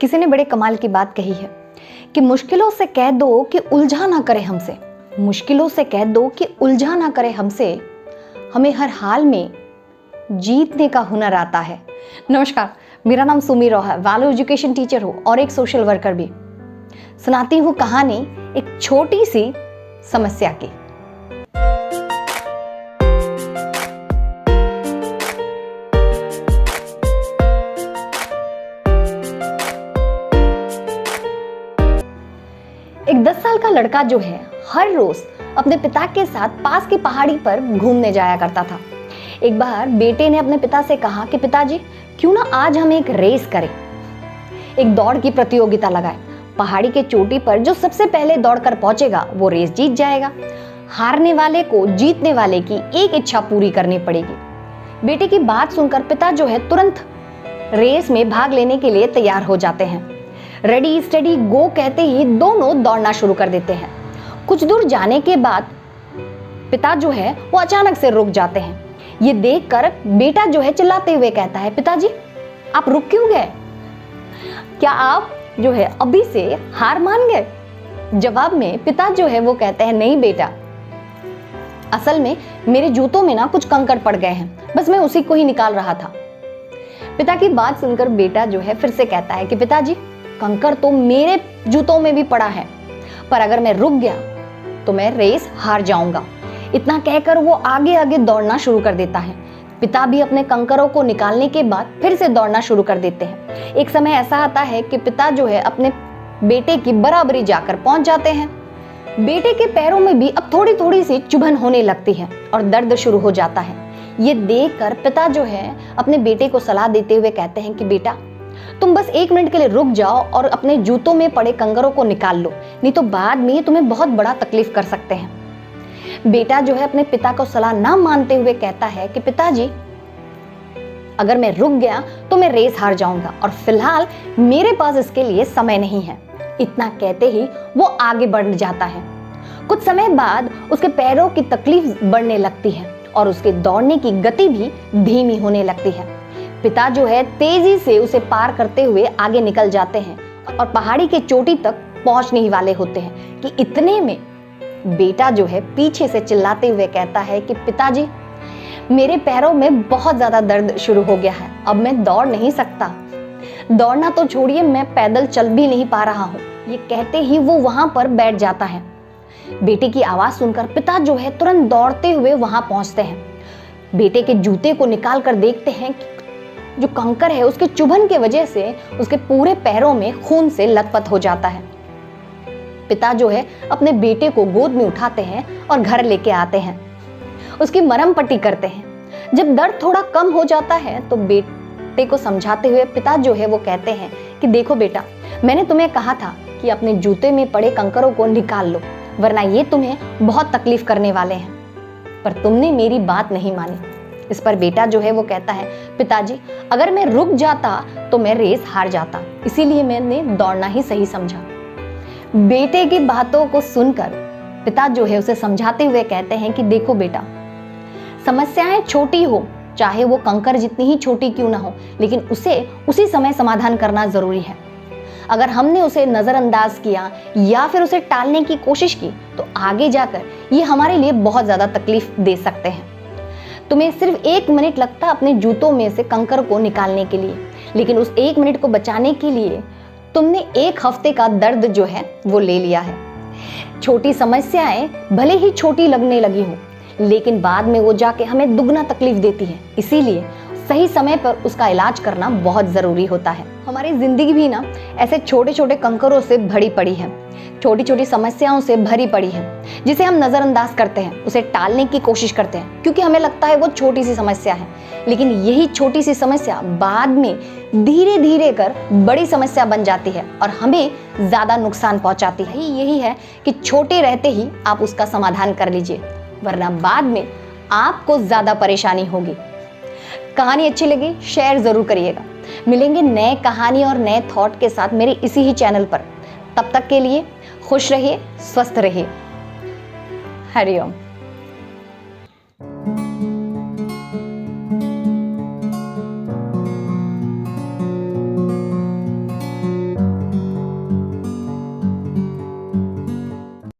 किसी ने बड़े कमाल की बात कही है कि मुश्किलों से कह दो कि उलझा ना करे हमसे, मुश्किलों से कह दो कि उलझा ना करे हमसे, हमें हर हाल में जीतने का हुनर आता है। नमस्कार, मेरा नाम सुमी रोहा है, वैल्यू एजुकेशन टीचर हूँ और एक सोशल वर्कर भी। सुनाती हूँ कहानी एक छोटी सी समस्या की। एक 10 साल का लड़का जो है हर रोज अपने पिता के साथ पास की पहाड़ी पर घूमने जाया करता था। एक बार बेटे ने अपने पिता से कहा कि पिताजी, क्यों ना आज हम एक रेस करें, एक दौड़ की प्रतियोगिता लगाएं। पहाड़ी के चोटी पर जो सबसे पहले दौड़कर पहुंचेगा वो रेस जीत जाएगा। हारने वाले को जीतने वाले की एक इच्छा पूरी करनी पड़ेगी। बेटे की बात सुनकर पिता जो है तुरंत रेस में भाग लेने के लिए तैयार हो जाते हैं। रेडी स्टेडी गो कहते ही दोनों दौड़ना शुरू कर देते हैं। कुछ दूर जाने के बाद पिता जो है वो अचानक से रुक जाते हैं। ये देखकर बेटा जो है चिल्लाते हुए कहता है, पिताजी आप रुक क्यों गए? क्या आप जो है अभी से हार मान गए? जवाब में पिता जो है वो कहते हैं, नहीं बेटा, असल में मेरे जूतों में ना कुछ कंकड़ पड़ गए हैं, बस मैं उसी को ही निकाल रहा था। पिता की बात सुनकर बेटा जो है फिर से कहता है कि पिताजी, कंकड़ तो मेरे जूतों में भी पड़ा है, पर अगर मैं रुक गया तो मैं रेस हार जाऊंगा। इतना कहकर वो आगे आगे दौड़ना शुरू कर देता है। पिता भी अपने कंकरों को निकालने के बाद फिर से दौड़ना शुरू कर देते हैं। एक समय ऐसा आता है कि पिता जो है अपने बेटे की बराबरी जाकर पहुंच जाते हैं। बेटे के पैरों में भी अब थोड़ी थोड़ी सी चुभन होने लगती है और दर्द शुरू हो जाता है। ये देखकर पिता जो है अपने बेटे को सलाह देते हुए कहते हैं कि बेटा, तुम बस 1 मिनट के लिए रुक जाओ और अपने जूतों में पड़े कंकरों को निकाल लो, नहीं तो बाद में तुम्हें बहुत बड़ा तकलीफ कर सकते हैं। बेटा जो है अपने पिता को सलाह ना मानते हुए कहता है कि पिताजी, अगर मैं रुक गया तो मैं रेस हार जाऊंगा और फिलहाल मेरे पास इसके लिए समय नहीं है। इतना कहते ही वो आगे बढ़ जाता है। कुछ समय बाद उसके पैरों की तकलीफ बढ़ने लगती है और उसके दौड़ने की गति भी धीमी होने लगती है। पिता जो है तेजी से उसे पार करते हुए आगे निकल जाते हैं और पहाड़ी के चोटी तक पहुंचने ही वाले होते हैं कि इतने में बेटा जो है पीछे से चिल्लाते हुए कहता है कि पिताजी, मेरे पैरों में बहुत ज्यादा दर्द शुरू हो गया है, अब मैं दौड़ नहीं सकता। दौड़ना तो छोड़िए, मैं पैदल चल भी नहीं पा रहा हूँ। ये कहते ही वो वहां पर बैठ जाता है। बेटे की आवाज सुनकर पिता जो है तुरंत दौड़ते हुए वहां पहुंचते हैं। बेटे के जूते को निकाल कर देखते हैं कि जो कंकड़ है उसके चुभन की वजह से उसके पूरे पैरों में खून से लथपथ हो जाता है। पिता जो है अपने बेटे को गोद में उठाते हैं और घर लेके आते हैं, उसकी मरहम पट्टी करते हैं। जब दर्द थोड़ा कम हो जाता है तो बेटे को समझाते हुए पिता जो है वो कहते हैं कि देखो बेटा, मैंने तुम्हें कहा था कि अपने जूते में पड़े कंकरों को निकाल लो, वरना ये तुम्हें बहुत तकलीफ करने वाले हैं, पर तुमने मेरी बात नहीं मानी। इस पर बेटा जो है वो कहता है, पिताजी अगर मैं रुक जाता तो मैं रेस हार जाता, इसीलिए मैंने दौड़ना ही सही समझा। बेटे की बातों को सुनकर पिता जो है उसे समझाते हुए कहते हैं कि देखो बेटा, समस्याएं छोटी हो, चाहे वो कंकड़ जितनी ही छोटी क्यों ना हो, लेकिन उसे उसी समय समाधान करना जरूरी है। अगर हमने उसे नजरअंदाज किया या फिर उसे टालने की कोशिश की तो आगे जाकर ये हमारे लिए बहुत ज्यादा तकलीफ दे सकते हैं। तुम्हें सिर्फ 1 मिनट लगता अपने जूतों में से कंकड़ को निकालने के लिए, लेकिन उस 1 मिनट को बचाने के लिए तुमने 1 हफ्ते का दर्द जो है वो ले लिया है। छोटी समस्याएं भले ही छोटी लगने लगी हों, लेकिन बाद में वो जाके हमें दुगना तकलीफ देती है। इसीलिए सही समय पर उसका इलाज करना बहुत जरूरी होता है। हमारी जिंदगी भी ना ऐसे छोटे छोटे कंकरों से भरी पड़ी है, छोटी छोटी समस्याओं से भरी पड़ी है, जिसे हम नजरअंदाज करते हैं, उसे टालने की कोशिश करते हैं क्योंकि हमें लगता है वो छोटी सी समस्या है। लेकिन यही छोटी सी समस्या बाद में धीरे धीरे कर बड़ी समस्या बन जाती है और हमें ज्यादा नुकसान पहुंचाती है। यही है कि छोटे रहते ही आप उसका समाधान कर लीजिए, वरना बाद में आपको ज्यादा परेशानी होगी। कहानी अच्छी लगी शेयर जरूर करिएगा। मिलेंगे नए कहानी और नए थॉट के साथ मेरे इसी ही चैनल पर। तब तक के लिए खुश रहिए, स्वस्थ रहिए। हरिओम।